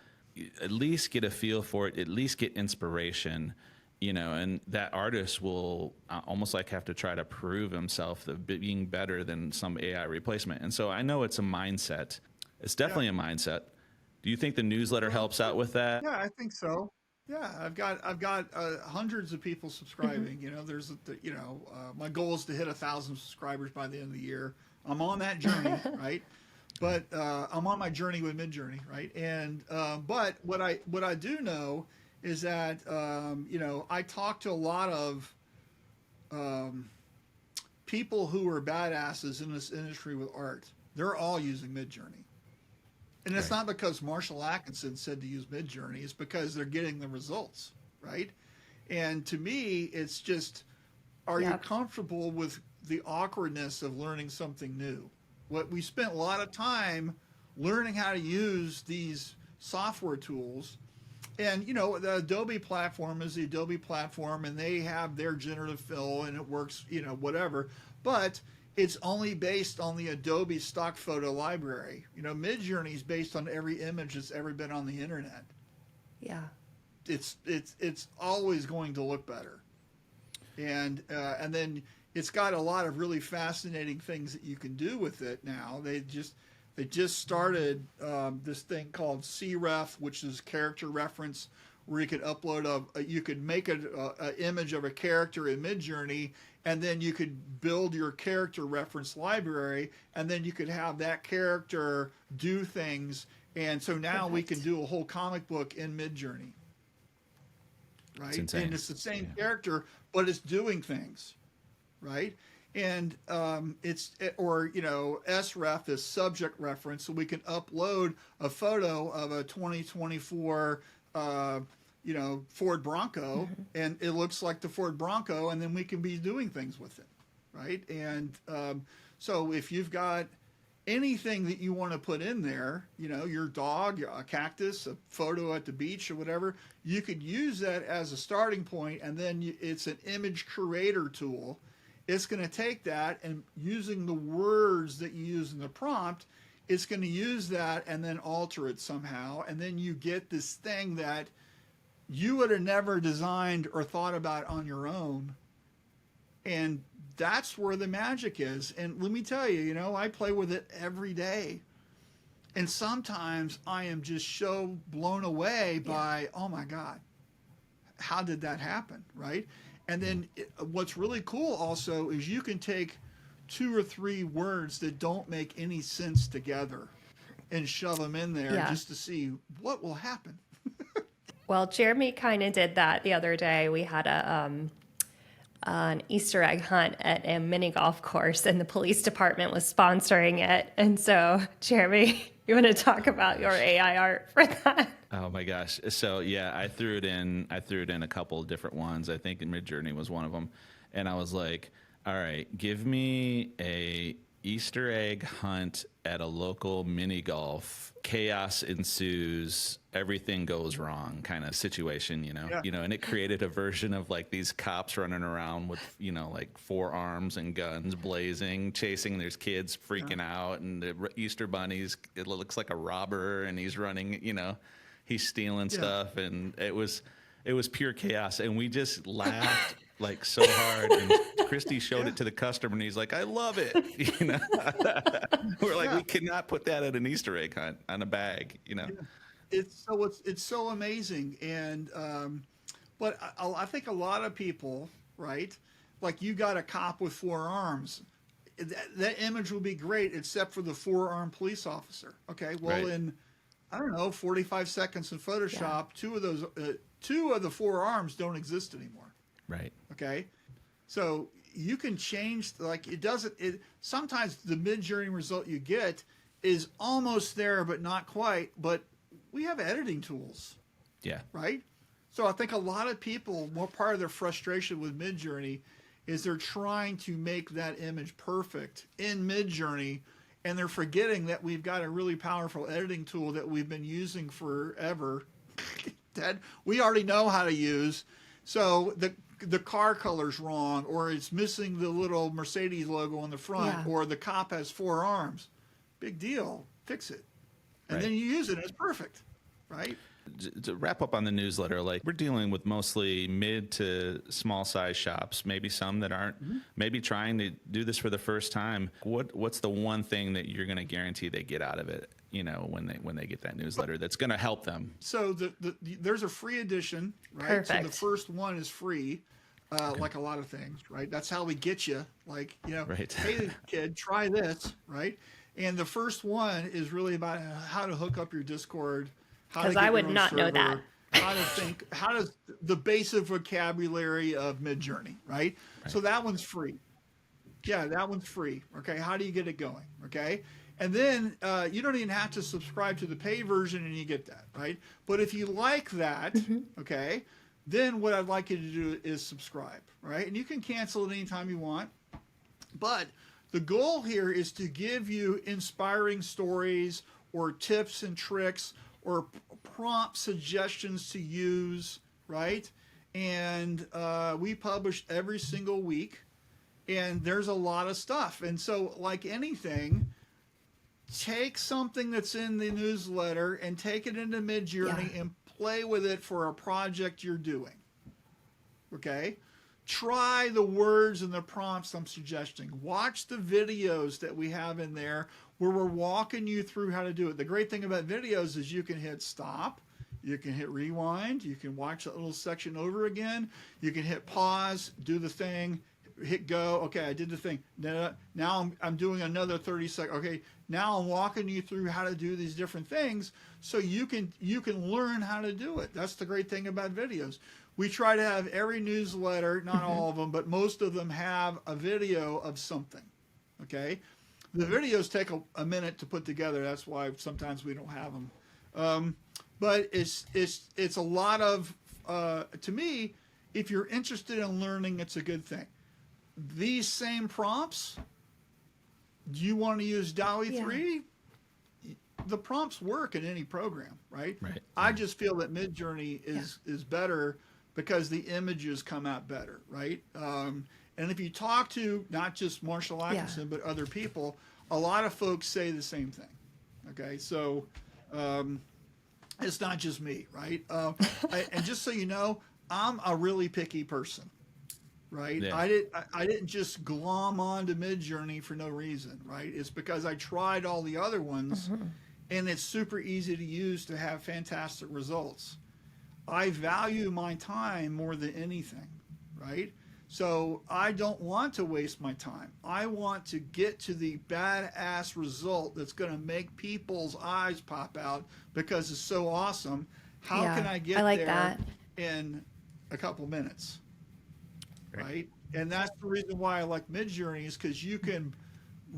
At least get a feel for it. At least get inspiration. You know, and that artist will almost like have to try to prove himself of being better than some AI replacement. And so I know it's a mindset. It's definitely a mindset. Do you think the newsletter helps out with that? Yeah, I think so. Yeah, I've got hundreds of people subscribing. You know, there's my goal is to hit 1,000 subscribers by the end of the year. I'm on that journey, right? But I'm on my journey with Midjourney, right? And but what I do know is that I talk to a lot of people who are badasses in this industry with art. They're all using Midjourney. And it's not because Marshall Atkinson said to use Midjourney. It's because they're getting the results, right? And to me, it's just, are you comfortable with the awkwardness of learning something new? We spent a lot of time learning how to use these software tools. And, you know, the Adobe platform is the Adobe platform, and they have their generative fill, and it works, you know, whatever. But it's only based on the Adobe stock photo library. You know, Midjourney is based on every image that's ever been on the internet. Yeah. It's always going to look better. And then it's got a lot of really fascinating things that you can do with it now. They just started this thing called CREF, which is character reference, where you could upload you could make an image of a character in Midjourney, and then you could build your character reference library, and then you could have that character do things. And so now we can do a whole comic book in Midjourney, right? It's insane. And it's the same character, but it's doing things, right? And SREF is subject reference, so we can upload a photo of a 2024 Ford Bronco, and it looks like the Ford Bronco, and then we can be doing things with it, right? And so if you've got anything that you want to put in there, you know, your dog, a cactus, a photo at the beach or whatever, you could use that as a starting point, and then it's an image creator tool. It's going to take that, and using the words that you use in the prompt, it's going to use that and then alter it somehow, and then you get this thing that you would have never designed or thought about on your own. And that's where the magic is. And let me tell you, you know, I play with it every day. And sometimes I am just so blown away by, oh my God, how did that happen, right? And then what's really cool also is you can take 2 or 3 words that don't make any sense together and shove them in there just to see what will happen. Well, Jeremy kind of did that the other day. We had an Easter egg hunt at a mini golf course, and the police department was sponsoring it. And so, Jeremy, you want to talk about your AI art for that? Oh my gosh! So yeah, I threw it in a couple of different ones. I think Midjourney was one of them, and I was like, all right, give me a Easter egg hunt at a local mini golf. Chaos ensues, everything goes wrong kind of situation, and it created a version of like these cops running around with, like forearms and guns blazing, chasing. There's kids freaking out, and the Easter bunnies, it looks like a robber, and he's running, he's stealing stuff, and it was pure chaos, and we just laughed like so hard, and Christy showed it to the customer, and he's like, I love it. We're like, we cannot put that at an Easter egg hunt on a bag. It's so amazing. And but I think a lot of people, right, like you got a cop with 4 arms, that image would be great except for the 4-armed police officer. Okay, well, in I don't know 45 seconds in Photoshop, 2 of those 2 of the 4 arms don't exist anymore. Right. Okay. So you can change, like sometimes the Midjourney result you get is almost there, but not quite. But we have editing tools. Yeah. Right. So I think a lot of people, more part of their frustration with Midjourney is they're trying to make that image perfect in Midjourney, and they're forgetting that we've got a really powerful editing tool that we've been using forever that we already know how to use. So the car color's wrong, or it's missing the little Mercedes logo on the front, or the cop has 4 arms. Big deal. Fix it. And then you use it, and it's perfect. Right? To wrap up on the newsletter, like we're dealing with mostly mid to small size shops, maybe some that aren't maybe trying to do this for the first time. What's the one thing that you're going to guarantee they get out of it, when they get that newsletter that's going to help them? So there's a free edition, right? Perfect. So the first one is free, like a lot of things, right? That's how we get you. Like, hey kid, try this, right? And the first one is really about how to hook up your Discord. Because I would not know that. How does the basic vocabulary of Midjourney, right? So that one's free. Yeah, that one's free. Okay, how do you get it going? Okay, and then you don't even have to subscribe to the paid version, and you get that, right? But if you like that, okay, then what I'd like you to do is subscribe, right? And you can cancel it anytime you want. But the goal here is to give you inspiring stories or tips and tricks or prompt suggestions to use, right? And we publish every single week, and there's a lot of stuff. And so, like anything, take something that's in the newsletter and take it into Midjourney and play with it for a project you're doing, okay? Try the words and the prompts I'm suggesting. Watch the videos that we have in there where we're walking you through how to do it. The great thing about videos is you can hit stop, you can hit rewind, you can watch that little section over again, you can hit pause, do the thing, hit go. Okay, I did the thing. Now I'm doing another 30 seconds. Okay, now I'm walking you through how to do these different things so you can learn how to do it. That's the great thing about videos. We try to have every newsletter, not all of them, but most of them have a video of something. Okay? The videos take a minute to put together. That's why sometimes we don't have them. But it's a lot of, to me, if you're interested in learning, it's a good thing. These same prompts, do you want to use DALL-E 3? The prompts work in any program, right? I just feel that Midjourney is better because the images come out better, right? And if you talk to not just Marshall Atkinson, but other people, a lot of folks say the same thing, okay? So it's not just me, right? And just so you know, I'm a really picky person, right? I didn't just glom onto Midjourney for no reason, right? It's because I tried all the other ones, and it's super easy to use to have fantastic results. I value my time more than anything, right? So I don't want to waste my time. I want to get to the badass result that's going to make people's eyes pop out because it's so awesome. How can I get there in a couple minutes, right? And that's the reason why I like Midjourney, is because you can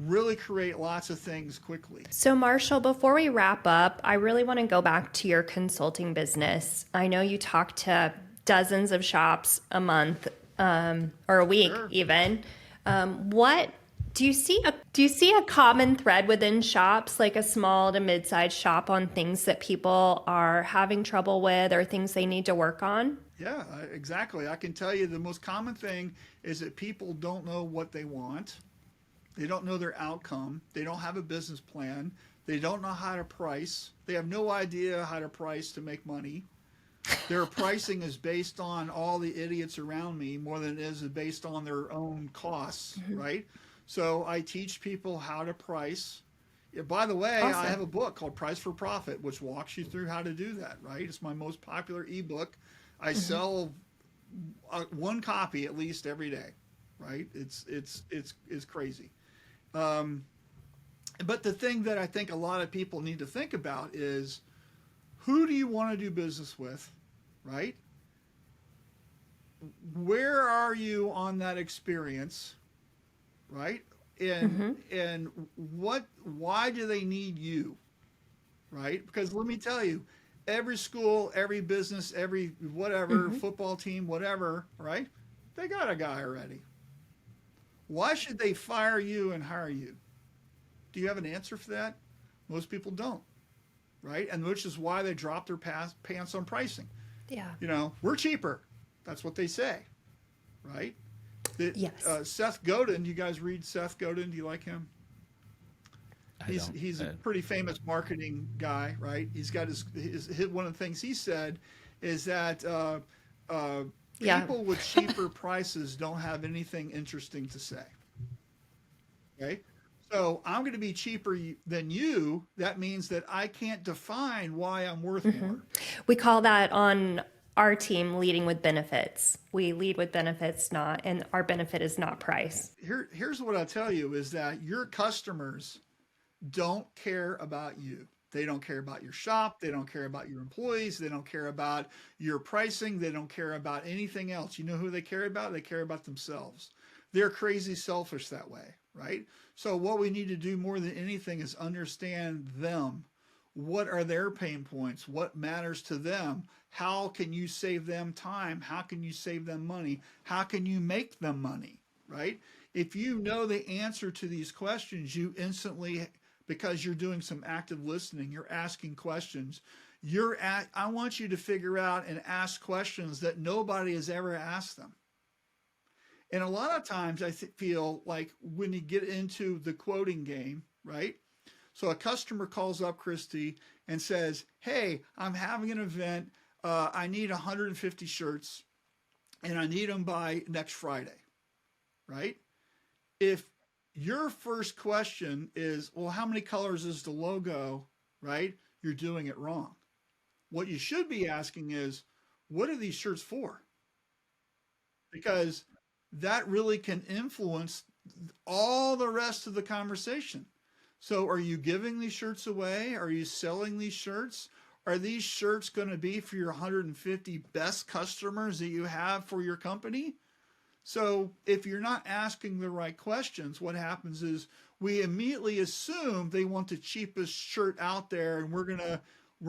really create lots of things quickly. So Marshall, before we wrap up, I really want to go back to your consulting business. I know you talk to dozens of shops a month or a week even. What Do you see a common thread within shops, like a small to mid-sized shop, on things that people are having trouble with or things they need to work on? Yeah, exactly. I can tell you the most common thing is that people don't know what they want. They don't know their outcome. They don't have a business plan. They don't know how to price. They have no idea how to price to make money. Their pricing is based on all the idiots around me more than it is based on their own costs, right? So I teach people how to price. Yeah, by the way, I have Awesome. a book called Price for Profit, which walks you through how to do that, right? It's my most popular ebook. I sell one copy at least every day, right? It's crazy. Um, but the thing that I think a lot of people need to think about is who do you want to do business with, right? Where are you on that experience, right? And what why do they need you, right? Because let me tell you, every school, every business, every whatever, football team, whatever, right? They got a guy already. Why should they fire you and hire you? Do you have an answer for that? Most people don't, right? And which is why they drop their pants on pricing. Yeah. We're cheaper. That's what they say, right? Yes. Seth Godin, you guys read Seth Godin? Do you like him? I don't. He's a pretty famous marketing guy, right? He's got his one of the things he said is that uh, Yeah. people with cheaper prices don't have anything interesting to say. Okay, so I'm going to be cheaper than you. That means that I can't define why I'm worth more. We call that on our team leading with benefits. We lead with benefits, not, and our benefit is not price. Here's what I tell you is that your customers don't care about you. They don't care about your shop. They don't care about your employees. They don't care about your pricing. They don't care about anything else. You know who they care about? They care about themselves. They're crazy selfish that way, right? So what we need to do more than anything is understand them. What are their pain points? What matters to them? How can you save them time? How can you save them money? How can you make them money, right? If you know the answer to these questions, you instantly, because you're doing some active listening, you're asking questions. I want you to figure out and ask questions that nobody has ever asked them. And a lot of times feel like when you get into the quoting game, right? So a customer calls up Christy and says, hey, I'm having an event. I need 150 shirts and I need them by next Friday, right? If your first question is, well, how many colors is the logo, right? You're doing it wrong. What you should be asking is, what are these shirts for? Because that really can influence all the rest of the conversation. So are you giving these shirts away? Are you selling these shirts? Are these shirts going to be for your 150 best customers that you have for your company? So if you're not asking the right questions, what happens is we immediately assume they want the cheapest shirt out there, and we're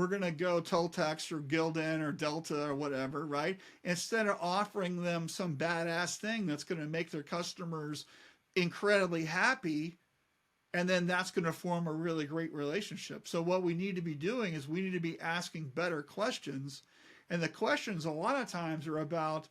gonna go Toltex or Gildan or Delta or whatever, right? Instead of offering them some badass thing that's going to make their customers incredibly happy, and then that's going to form a really great relationship. So what we need to be doing is we need to be asking better questions, and the questions a lot of times are about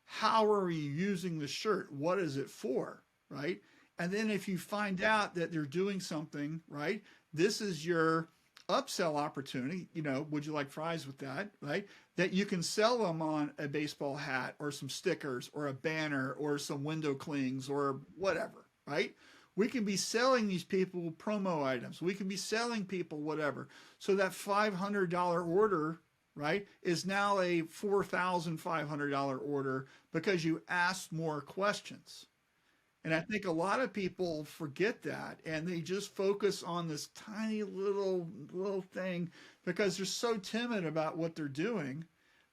how are you using the shirt? What is it for, right? And then if you find out that they're doing something, right, this is your upsell opportunity. Would you like fries with that, right? That you can sell them on a baseball hat or some stickers or a banner or some window clings or whatever, right? We can be selling these people promo items. We can be selling people whatever. So that $500 order, right, is now a $4,500 order because you asked more questions. And I think a lot of people forget that and they just focus on this tiny little thing because they're so timid about what they're doing.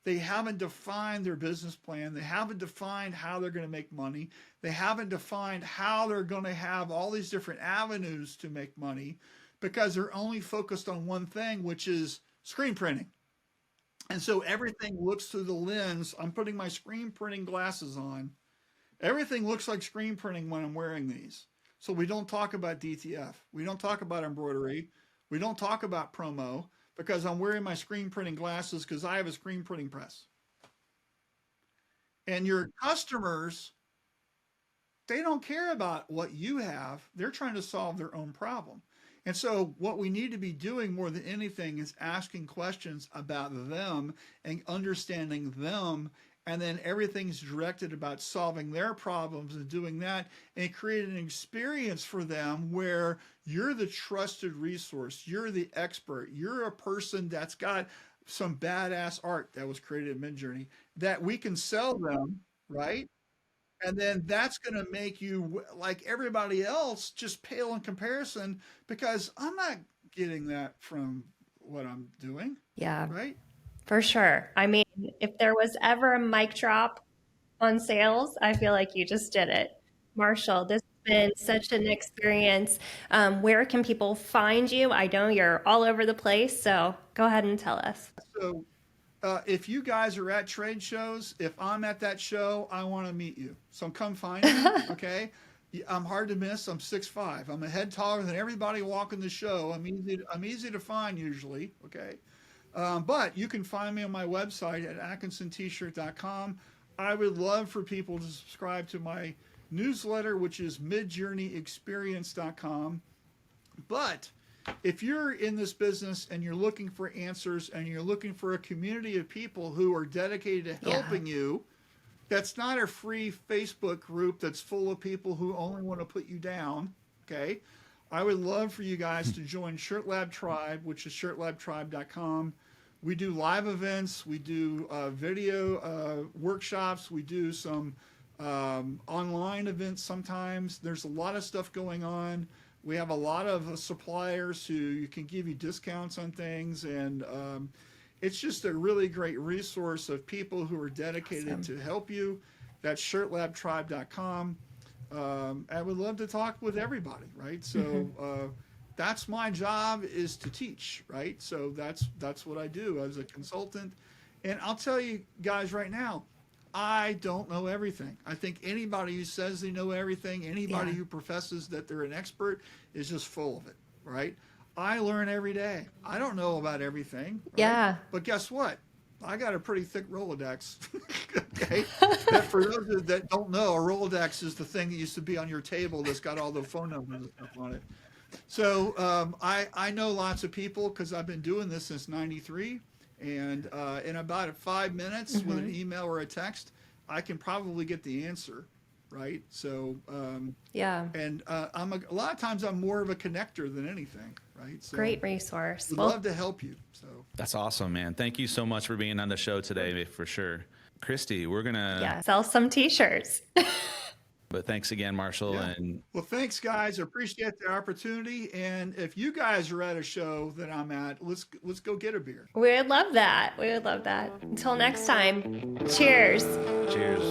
They haven't defined their business plan. They haven't defined how they're going to make money. They haven't defined how they're going to have all these different avenues to make money because they're only focused on one thing, which is screen printing. And so everything looks through the lens. I'm putting my screen printing glasses on. Everything looks like screen printing when I'm wearing these. So we don't talk about DTF. We don't talk about embroidery. We don't talk about promo because I'm wearing my screen printing glasses because I have a screen printing press. And your customers, they don't care about what you have. They're trying to solve their own problem. And so what we need to be doing more than anything is asking questions about them and understanding them. And then everything's directed about solving their problems and doing that and creating an experience for them where you're the trusted resource. You're the expert. You're a person that's got some badass art that was created in Midjourney that we can sell them, right? And then that's going to make you, like everybody else, just pale in comparison because I'm not getting that from what I'm doing, Yeah, right? for sure. I mean, if there was ever a mic drop on sales, I feel like you just did it. Marshall, this has been such an experience. Where can people find you? I know you're all over the place, so go ahead and tell us. So if you guys are at trade shows, if I'm at that show, I want to meet you. So come find me, okay? I'm hard to miss. I'm 6'5". I'm a head taller than everybody walking the show. I'm easy to find usually, okay? But you can find me on my website at atkinsontshirt.com. I would love for people to subscribe to my newsletter, which is midjourneyexperience.com. But if you're in this business and you're looking for answers and you're looking for a community of people who are dedicated to helping you, that's not a free Facebook group that's full of people who only want to put you down, okay? I would love for you guys to join Shirt Lab Tribe, which is shirtlabtribe.com. We do live events. We do video workshops. We do some online events sometimes. There's a lot of stuff going on. We have a lot of suppliers who can give you discounts on things. And it's just a really great resource of people who are dedicated to help you. That's shirtlabtribe.com. I would love to talk with everybody, right? So that's my job, is to teach, right? So that's what I do as a consultant. And I'll tell you guys right now, I don't know everything. I think anybody who says they know everything, anybody who professes that they're an expert is just full of it, right? I learn every day. I don't know about everything. Right? Yeah. But guess what? I got a pretty thick Rolodex. Okay. That for those that don't know, a Rolodex is the thing that used to be on your table that's got all the phone numbers and stuff on it. So I know lots of people because I've been doing this since '93. And in about 5 minutes with an email or a text, I can probably get the answer, right? So and a lot of times I'm more of a connector than anything, right? So great resource. We'd love to help you. So That's awesome, man. Thank you so much for being on the show today, for sure. Christy, we're gonna sell some t-shirts. But thanks again, Marshall. Yeah. And well, thanks, guys. I appreciate the opportunity. And if you guys are at a show that I'm at, let's go get a beer. We would love that. We would love that. Until next time, cheers. cheers.